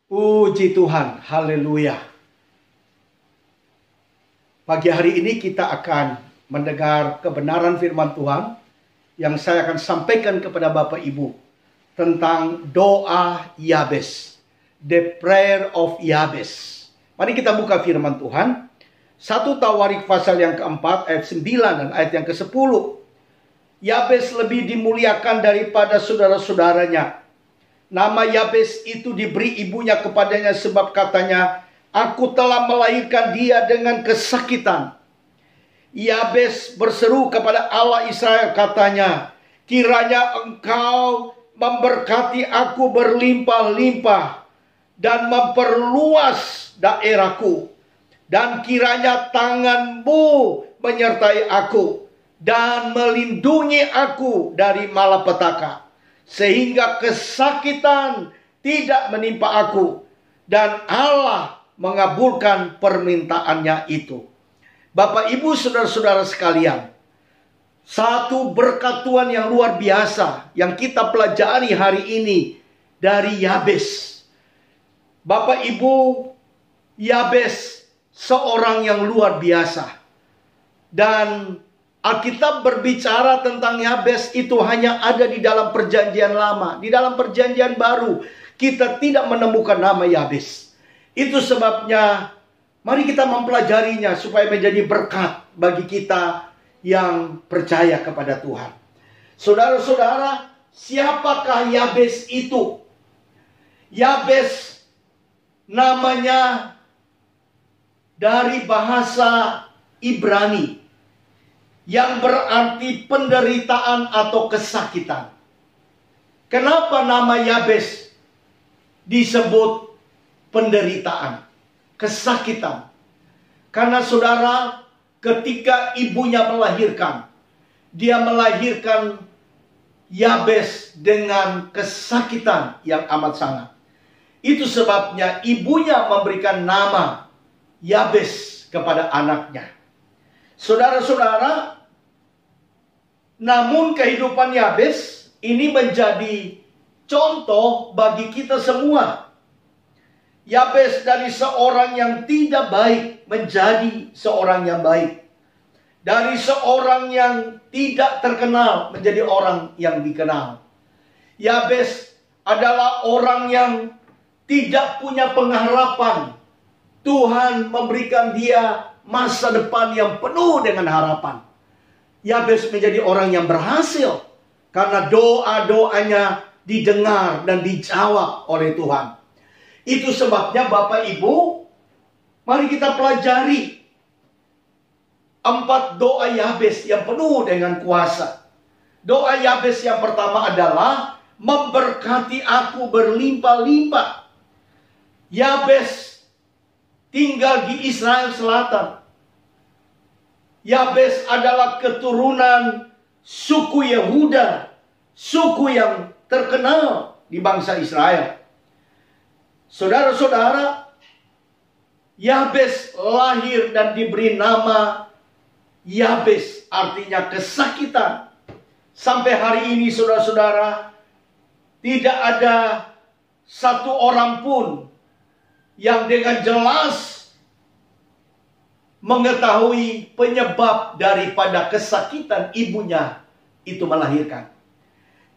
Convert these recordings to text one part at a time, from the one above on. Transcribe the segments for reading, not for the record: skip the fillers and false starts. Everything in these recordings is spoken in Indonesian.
Puji Tuhan, haleluya. Pagi hari ini kita akan mendengar kebenaran firman Tuhan yang saya akan sampaikan kepada Bapak Ibu tentang doa Yabes, the prayer of Yabes. Mari kita buka firman Tuhan. 1 Tawarik pasal yang keempat ayat 9 dan ayat yang ke-10. Yabes lebih dimuliakan daripada saudara-saudaranya. Nama Yabes itu diberi ibunya kepadanya sebab katanya, "Aku telah melahirkan dia dengan kesakitan." Yabes berseru kepada Allah Israel katanya, "Kiranya engkau memberkati aku berlimpah-limpah dan memperluas daerahku. Dan kiranya tanganmu menyertai aku dan melindungi aku dari malapetaka. Sehingga kesakitan tidak menimpa aku." Dan Allah mengabulkan permintaannya itu. Bapak, Ibu, saudara-saudara sekalian, satu berkat Tuhan yang luar biasa yang kita pelajari hari ini dari Yabes. Bapak, Ibu, Yabes seorang yang luar biasa. Dan Alkitab berbicara tentang Yabes itu hanya ada di dalam perjanjian lama. Di dalam perjanjian baru kita tidak menemukan nama Yabes. Itu sebabnya mari kita mempelajarinya supaya menjadi berkat bagi kita yang percaya kepada Tuhan. Saudara-saudara, siapakah Yabes itu? Yabes namanya dari bahasa Ibrani yang berarti penderitaan atau kesakitan. Kenapa nama Yabes disebut penderitaan, kesakitan? Karena saudara, ketika ibunya melahirkan, dia melahirkan Yabes dengan kesakitan yang amat sangat. Itu sebabnya ibunya memberikan nama Yabes kepada anaknya. Saudara-saudara, namun kehidupan Yabes ini menjadi contoh bagi kita semua. Yabes dari seorang yang tidak baik menjadi seorang yang baik. Dari seorang yang tidak terkenal menjadi orang yang dikenal. Yabes adalah orang yang tidak punya pengharapan. Tuhan memberikan dia masa depan yang penuh dengan harapan. Yabes menjadi orang yang berhasil karena doa-doanya didengar dan dijawab oleh Tuhan. Itu sebabnya Bapak Ibu, mari kita pelajari 4 doa Yabes yang penuh dengan kuasa. Doa Yabes yang pertama adalah, "Memberkati aku berlimpah-limpah." Yabes tinggal di Israel Selatan. Yabes adalah keturunan suku Yehuda, suku yang terkenal di bangsa Israel. Saudara-saudara, Yabes lahir dan diberi nama Yabes, artinya kesakitan. Sampai hari ini saudara-saudara, tidak ada satu orang pun yang dengan jelas mengetahui penyebab daripada kesakitan ibunya itu melahirkan.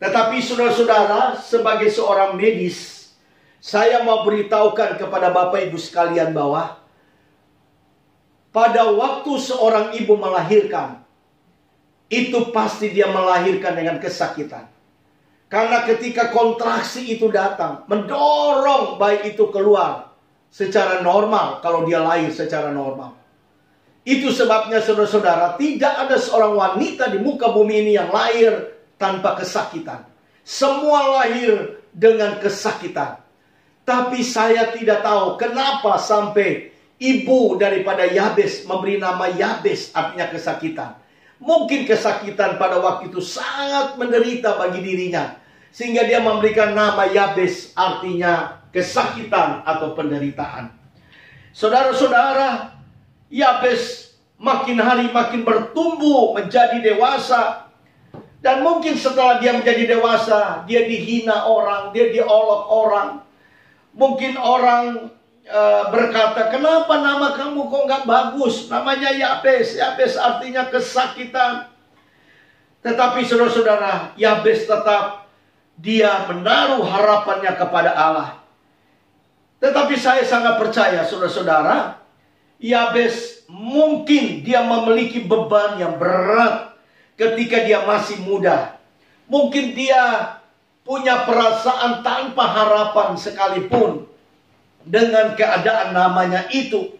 Tetapi saudara-saudara, sebagai seorang medis, saya mau beritahukan kepada Bapak Ibu sekalian bahwa pada waktu seorang ibu melahirkan, itu pasti dia melahirkan dengan kesakitan. Karena ketika kontraksi itu datang, mendorong bayi itu keluar secara normal kalau dia lahir secara normal. Itu sebabnya saudara-saudara, tidak ada seorang wanita di muka bumi ini yang lahir tanpa kesakitan. Semua lahir dengan kesakitan. Tapi saya tidak tahu kenapa sampai ibu daripada Yabes memberi nama Yabes, artinya kesakitan. Mungkin kesakitan pada waktu itu sangat menderita bagi dirinya, sehingga dia memberikan nama Yabes, artinya kesakitan atau penderitaan. Saudara-saudara, Yabes makin hari makin bertumbuh menjadi dewasa. Dan mungkin setelah dia menjadi dewasa, dia dihina orang, dia diolok orang. Mungkin orang berkata, kenapa nama kamu kok nggak bagus? Namanya Yabes. Yabes artinya kesakitan. Tetapi saudara-saudara, Yabes tetap dia menaruh harapannya kepada Allah. Tetapi saya sangat percaya saudara-saudara, Yabes mungkin dia memiliki beban yang berat ketika dia masih muda. Mungkin dia punya perasaan tanpa harapan sekalipun dengan keadaan namanya itu.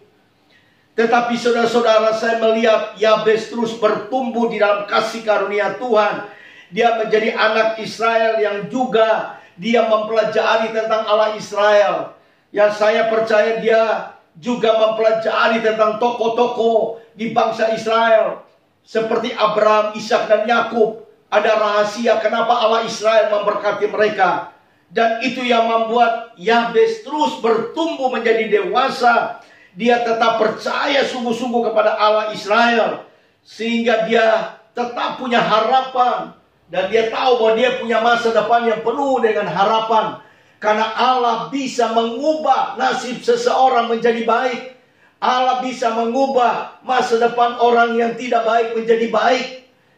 Tetapi saudara-saudara, saya melihat Yabes terus bertumbuh di dalam kasih karunia Tuhan. Dia menjadi anak Israel yang juga dia mempelajari tentang Allah Israel. Yang saya percaya dia juga mempelajari tentang tokoh-tokoh di bangsa Israel. Seperti Abraham, Ishak, dan Yakub. Ada rahasia kenapa Allah Israel memberkati mereka. Dan itu yang membuat Yabes terus bertumbuh menjadi dewasa. Dia tetap percaya sungguh-sungguh kepada Allah Israel. Sehingga dia tetap punya harapan. Dan dia tahu bahwa dia punya masa depan yang penuh dengan harapan. Karena Allah bisa mengubah nasib seseorang menjadi baik. Allah bisa mengubah masa depan orang yang tidak baik menjadi baik.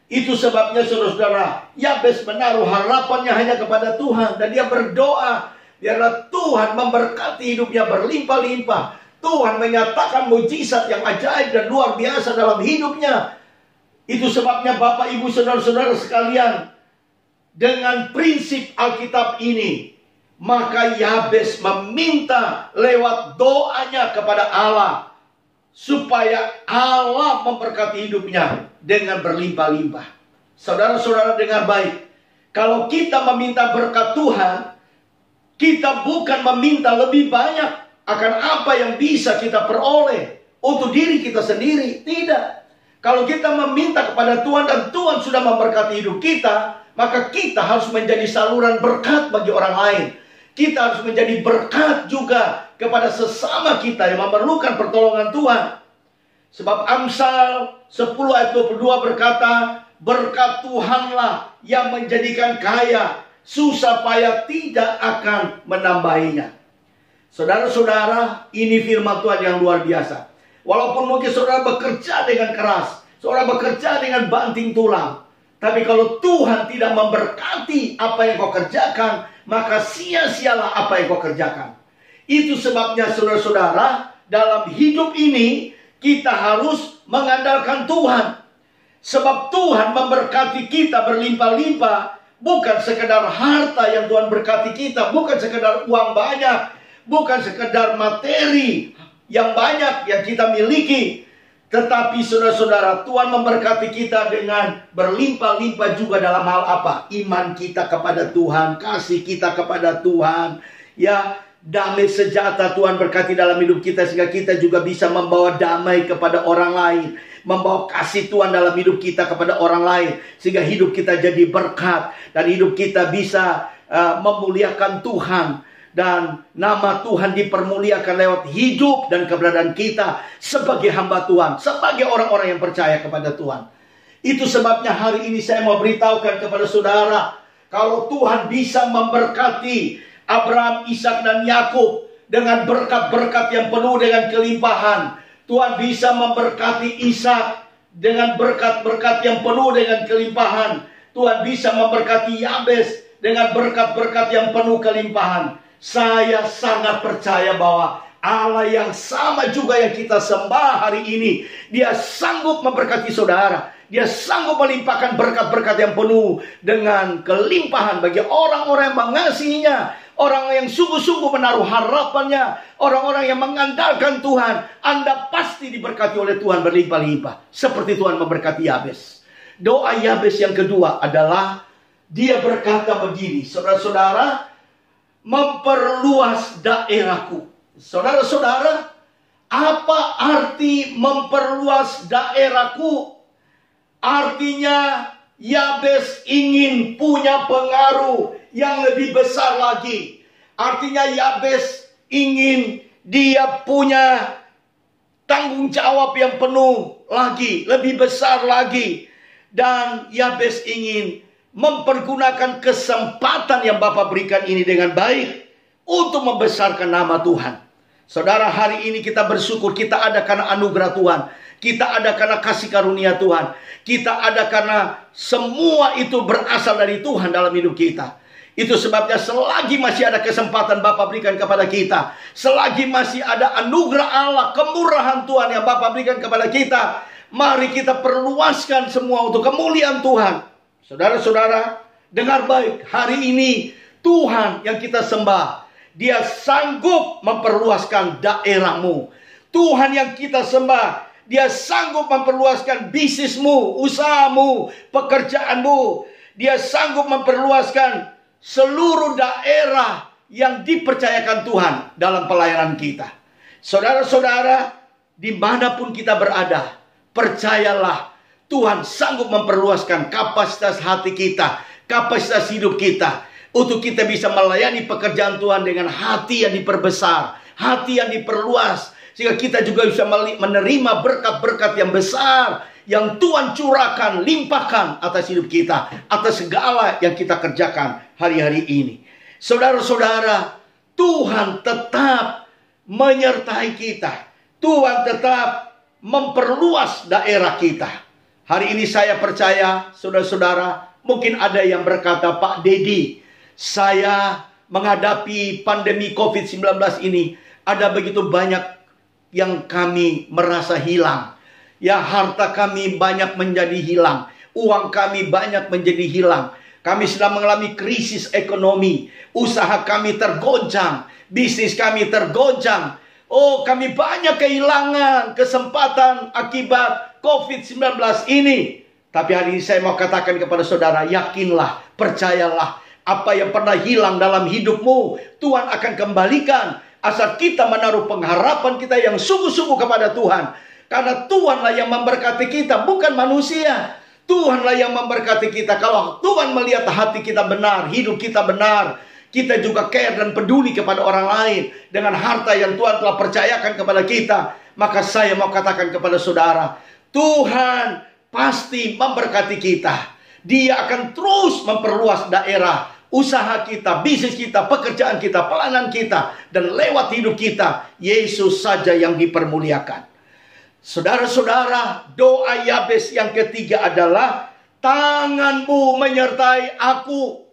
Itu sebabnya saudara-saudara, Yabes menaruh harapannya hanya kepada Tuhan. Dan dia berdoa, biarlah Tuhan memberkati hidupnya berlimpah-limpah. Tuhan menyatakan mujizat yang ajaib dan luar biasa dalam hidupnya. Itu sebabnya Bapak, Ibu, saudara-saudara sekalian, dengan prinsip Alkitab ini, maka Yabes meminta lewat doanya kepada Allah, supaya Allah memberkati hidupnya dengan berlimpah-limpah. Saudara-saudara dengar baik. Kalau kita meminta berkat Tuhan, kita bukan meminta lebih banyak akan apa yang bisa kita peroleh untuk diri kita sendiri. Tidak. Kalau kita meminta kepada Tuhan dan Tuhan sudah memberkati hidup kita, maka kita harus menjadi saluran berkat bagi orang lain. Kita harus menjadi berkat juga kepada sesama kita yang memerlukan pertolongan Tuhan. Sebab Amsal 10 ayat 22 berkata, berkat Tuhanlah yang menjadikan kaya, susah payah tidak akan menambahinya. Saudara-saudara, ini firman Tuhan yang luar biasa. Walaupun mungkin saudara bekerja dengan keras, saudara bekerja dengan banting tulang, tapi kalau Tuhan tidak memberkati apa yang kau kerjakan, maka sia-sialah apa yang kau kerjakan. Itu sebabnya saudara-saudara, dalam hidup ini kita harus mengandalkan Tuhan. Sebab Tuhan memberkati kita berlimpah-limpah. Bukan sekedar harta yang Tuhan berkati kita. Bukan sekedar uang banyak. Bukan sekedar materi yang banyak yang kita miliki. Tetapi saudara-saudara, Tuhan memberkati kita dengan berlimpah-limpah juga dalam hal apa? Iman kita kepada Tuhan. Kasih kita kepada Tuhan. Ya, damai sejahtera Tuhan berkati dalam hidup kita, sehingga kita juga bisa membawa damai kepada orang lain. Membawa kasih Tuhan dalam hidup kita kepada orang lain, sehingga hidup kita jadi berkat. Dan hidup kita bisa memuliakan Tuhan. Dan nama Tuhan dipermuliakan lewat hidup dan keberadaan kita sebagai hamba Tuhan, sebagai orang-orang yang percaya kepada Tuhan. Itu sebabnya hari ini saya mau beritahukan kepada saudara, kalau Tuhan bisa memberkati Abraham, Ishak, dan Yakub dengan berkat-berkat yang penuh dengan kelimpahan, Tuhan bisa memberkati Ishak dengan berkat-berkat yang penuh dengan kelimpahan. Tuhan bisa memberkati Yabes dengan berkat-berkat yang penuh kelimpahan. Saya sangat percaya bahwa Allah yang sama juga yang kita sembah hari ini, Dia sanggup memberkati saudara. Dia sanggup melimpahkan berkat-berkat yang penuh dengan kelimpahan bagi orang-orang yang mengasihinya, orang yang sungguh-sungguh menaruh harapannya, orang-orang yang mengandalkan Tuhan. Anda pasti diberkati oleh Tuhan berlimpah-limpah, seperti Tuhan memberkati Yabes. Doa Yabes yang kedua adalah dia berkata begini, saudara-saudara, memperluas daerahku. Saudara-saudara, apa arti memperluas daerahku? Artinya Yabes ingin punya pengaruh yang lebih besar lagi. Artinya Yabes ingin dia punya tanggung jawab yang penuh lagi, lebih besar lagi. Dan Yabes ingin mempergunakan kesempatan yang Bapa berikan ini dengan baik. untuk membesarkan nama Tuhan. Saudara, hari ini kita bersyukur kita ada karena anugerah Tuhan. Kita ada karena kasih karunia Tuhan. Kita ada karena semua itu berasal dari Tuhan dalam hidup kita. Itu sebabnya selagi masih ada kesempatan Bapa berikan kepada kita, selagi masih ada anugerah Allah, kemurahan Tuhan yang Bapa berikan kepada kita, mari kita perluaskan semua untuk kemuliaan Tuhan. Saudara-saudara, dengar baik, hari ini Tuhan yang kita sembah, Dia sanggup memperluaskan daerahmu. Tuhan yang kita sembah, Dia sanggup memperluaskan bisnismu, usahamu, pekerjaanmu. Dia sanggup memperluaskan seluruh daerah yang dipercayakan Tuhan dalam pelayanan kita. Saudara-saudara, dimanapun kita berada, percayalah Tuhan sanggup memperluaskan kapasitas hati kita, kapasitas hidup kita, untuk kita bisa melayani pekerjaan Tuhan dengan hati yang diperbesar, hati yang diperluas, sehingga kita juga bisa menerima berkat-berkat yang besar yang Tuhan curahkan, limpahkan atas hidup kita, atas segala yang kita kerjakan hari-hari ini. Saudara-saudara, Tuhan tetap menyertai kita. Tuhan tetap memperluas daerah kita. Hari ini saya percaya, saudara-saudara, mungkin ada yang berkata, Pak Dedi, saya menghadapi pandemi COVID-19 ini, ada begitu banyak yang kami merasa hilang. Ya, harta kami banyak menjadi hilang. Uang kami banyak menjadi hilang. Kami sedang mengalami krisis ekonomi. Usaha kami tergoncang. Bisnis kami tergoncang. Oh, kami banyak kehilangan kesempatan akibat COVID-19 ini. Tapi hari ini saya mau katakan kepada saudara, yakinlah, percayalah, apa yang pernah hilang dalam hidupmu, Tuhan akan kembalikan. Asal kita menaruh pengharapan kita yang sungguh-sungguh kepada Tuhan. Karena Tuhanlah yang memberkati kita, bukan manusia. Tuhanlah yang memberkati kita. Kalau Tuhan melihat hati kita benar, hidup kita benar, kita juga care dan peduli kepada orang lain dengan harta yang Tuhan telah percayakan kepada kita, maka saya mau katakan kepada saudara, Tuhan pasti memberkati kita. Dia akan terus memperluas daerah usaha kita, bisnis kita, pekerjaan kita, pelayanan kita, dan lewat hidup kita, Yesus saja yang dipermuliakan. Saudara-saudara, doa Yabes yang ketiga adalah tanganmu menyertai aku.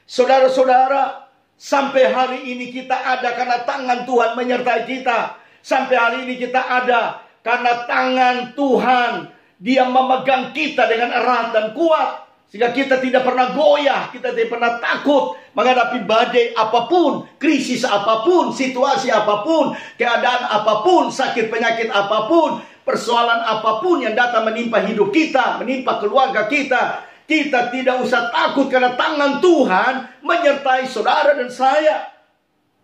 Saudara-saudara, sampai hari ini kita ada karena tangan Tuhan menyertai kita. Sampai hari ini kita ada karena tangan Tuhan, Dia memegang kita dengan erat dan kuat. Sehingga kita tidak pernah goyah, kita tidak pernah takut menghadapi badai apapun, krisis apapun, situasi apapun, keadaan apapun, sakit penyakit apapun, persoalan apapun yang datang menimpa hidup kita, menimpa keluarga kita. Kita tidak usah takut karena tangan Tuhan menyertai saudara dan saya.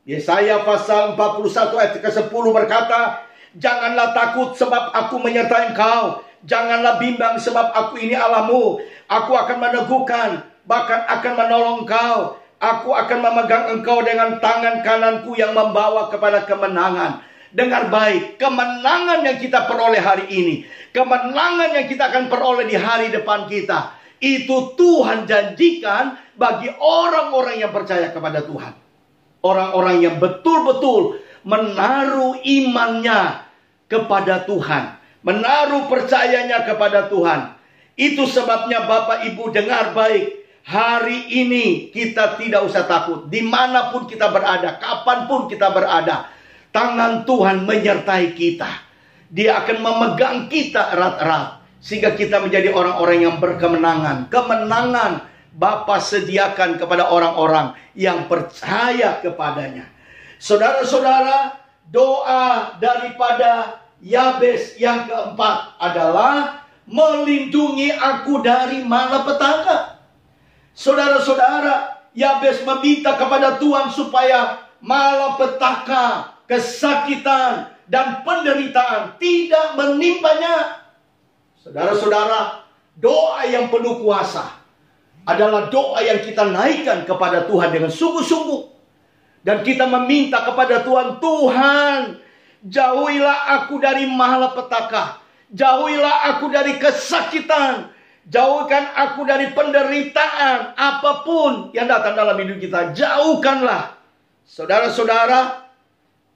Yesaya pasal 41 ayat ke-10 berkata, janganlah takut sebab aku menyertai engkau. Janganlah bimbang sebab aku ini Allahmu. Aku akan meneguhkan, bahkan akan menolong engkau. Aku akan memegang engkau dengan tangan kananku yang membawa kepada kemenangan. Dengar baik, kemenangan yang kita peroleh hari ini, kemenangan yang kita akan peroleh di hari depan kita, itu Tuhan janjikan bagi orang-orang yang percaya kepada Tuhan. Orang-orang yang betul-betul menaruh imannya kepada Tuhan, menaruh percayanya kepada Tuhan. Itu sebabnya Bapak Ibu dengar baik, hari ini kita tidak usah takut. Dimanapun kita berada, kapanpun kita berada, tangan Tuhan menyertai kita. Dia akan memegang kita erat-erat, sehingga kita menjadi orang-orang yang berkemenangan. Kemenangan Bapa sediakan kepada orang-orang yang percaya kepadanya. Saudara-saudara, doa daripada Yabes yang keempat adalah melindungi aku dari malapetaka. Saudara-saudara, Yabes meminta kepada Tuhan supaya malapetaka, kesakitan, dan penderitaan tidak menimpanya. Saudara-saudara, doa yang penuh kuasa adalah doa yang kita naikkan kepada Tuhan dengan sungguh-sungguh. Dan kita meminta kepada Tuhan, Tuhan, jauhilah aku dari malapetaka. Jauhilah aku dari kesakitan. Jauhkan aku dari penderitaan apapun yang datang dalam hidup kita. Jauhkanlah. saudara-saudara,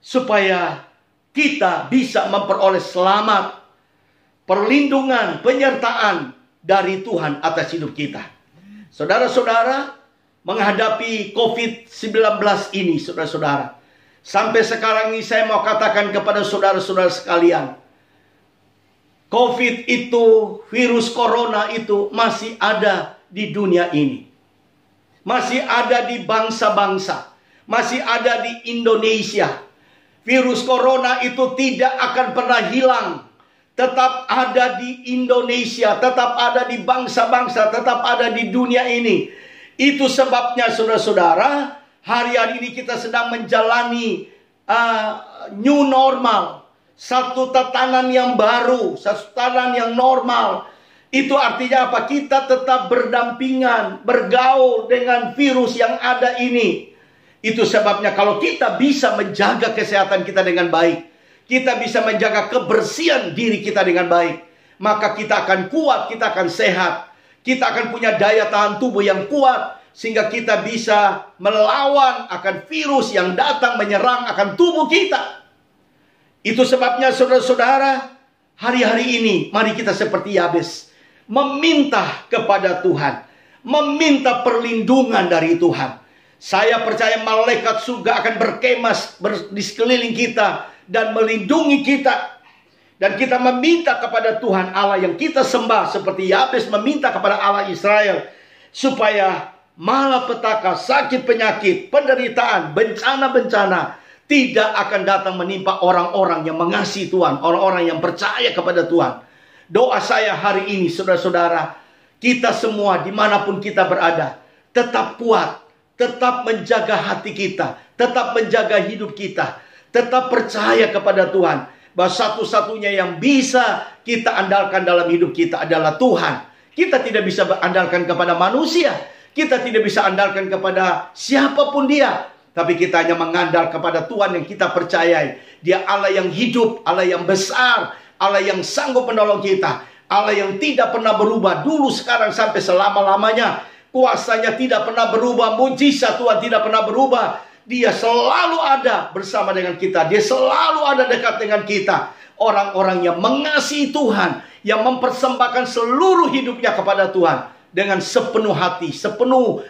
supaya kita bisa memperoleh selamat, perlindungan, penyertaan dari Tuhan atas hidup kita. Saudara-saudara, menghadapi COVID-19 ini, saudara-saudara, sampai sekarang ini saya mau katakan kepada saudara-saudara sekalian, COVID itu, virus corona itu masih ada di dunia ini. Masih ada di bangsa-bangsa. Masih ada di Indonesia. Virus corona itu tidak akan pernah hilang. Tetap ada di Indonesia. Tetap ada di bangsa-bangsa. Tetap ada di dunia ini. Itu sebabnya saudara-saudara, hari-hari ini kita sedang menjalani new normal. Satu tatanan yang baru, satu tatanan yang normal. Itu artinya apa? Kita tetap berdampingan, bergaul dengan virus yang ada ini. Itu sebabnya kalau kita bisa menjaga kesehatan kita dengan baik, kita bisa menjaga kebersihan diri kita dengan baik, maka kita akan kuat, kita akan sehat. Kita akan punya daya tahan tubuh yang kuat, sehingga kita bisa melawan akan virus yang datang menyerang akan tubuh kita. Itu sebabnya saudara-saudara, hari-hari ini mari kita seperti Yabes, meminta kepada Tuhan, meminta perlindungan dari Tuhan. Saya percaya malaikat surga akan berkemas di sekeliling kita dan melindungi kita. Dan kita meminta kepada Tuhan Allah yang kita sembah, seperti Yabes meminta kepada Allah Israel, supaya malapetaka, sakit penyakit, penderitaan, bencana-bencana tidak akan datang menimpa orang-orang yang mengasihi Tuhan, orang-orang yang percaya kepada Tuhan. Doa saya hari ini, saudara-saudara, kita semua dimanapun kita berada, tetap kuat, tetap menjaga hati kita, tetap menjaga hidup kita, tetap percaya kepada Tuhan, bahwa satu-satunya yang bisa kita andalkan dalam hidup kita adalah Tuhan. Kita tidak bisa andalkan kepada manusia, kita tidak bisa andalkan kepada siapapun dia, tapi kita hanya mengandalkan kepada Tuhan yang kita percayai. Dia Allah yang hidup, Allah yang besar, Allah yang sanggup menolong kita, Allah yang tidak pernah berubah dulu, sekarang, sampai selama-lamanya. Kuasanya tidak pernah berubah, mujizat Tuhan tidak pernah berubah. Dia selalu ada bersama dengan kita, dia selalu ada dekat dengan kita. Orang-orang yang mengasihi Tuhan, yang mempersembahkan seluruh hidupnya kepada Tuhan dengan sepenuh hati, sepenuh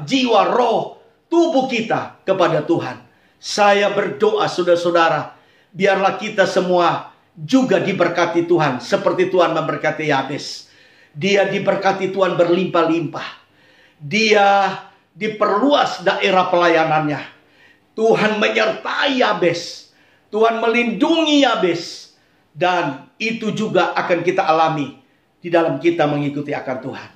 jiwa, roh, tubuh kita kepada Tuhan. Saya berdoa saudara-saudara, biarlah kita semua juga diberkati Tuhan, seperti Tuhan memberkati Yabes. Dia diberkati Tuhan berlimpah-limpah. Dia diperluas daerah pelayanannya. Tuhan menyertai Yabes. Tuhan melindungi Yabes. Dan itu juga akan kita alami di dalam kita mengikuti akan Tuhan.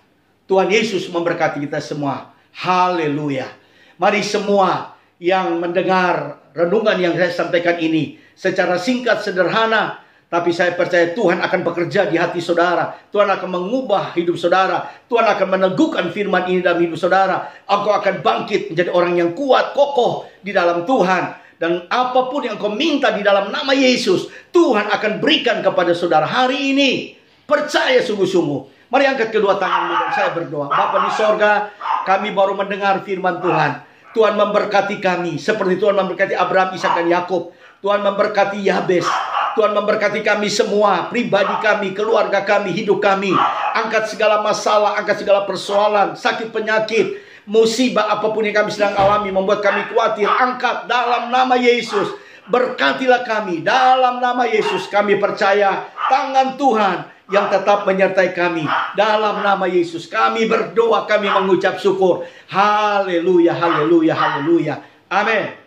Tuhan Yesus memberkati kita semua. Haleluya. Mari semua yang mendengar renungan yang saya sampaikan ini secara singkat, sederhana, tapi saya percaya Tuhan akan bekerja di hati saudara. Tuhan akan mengubah hidup saudara. Tuhan akan meneguhkan firman ini dalam hidup saudara. Engkau akan bangkit menjadi orang yang kuat, kokoh di dalam Tuhan. Dan apapun yang kau minta di dalam nama Yesus, Tuhan akan berikan kepada saudara hari ini. Percaya sungguh-sungguh. Mari angkat kedua tanganmu dan saya berdoa. Bapa di sorga, kami baru mendengar firman Tuhan. Tuhan memberkati kami seperti Tuhan memberkati Abraham, Ishak, dan Yakub. Tuhan memberkati Yabes. Tuhan memberkati kami semua, pribadi kami, keluarga kami, hidup kami. Angkat segala masalah, angkat segala persoalan, sakit penyakit, musibah apapun yang kami sedang alami membuat kami khawatir. Angkat dalam nama Yesus. Berkatilah kami dalam nama Yesus. Kami percaya tangan Tuhan yang tetap menyertai kami. Dalam nama Yesus kami berdoa, kami mengucap syukur. Haleluya, haleluya, haleluya. Amin.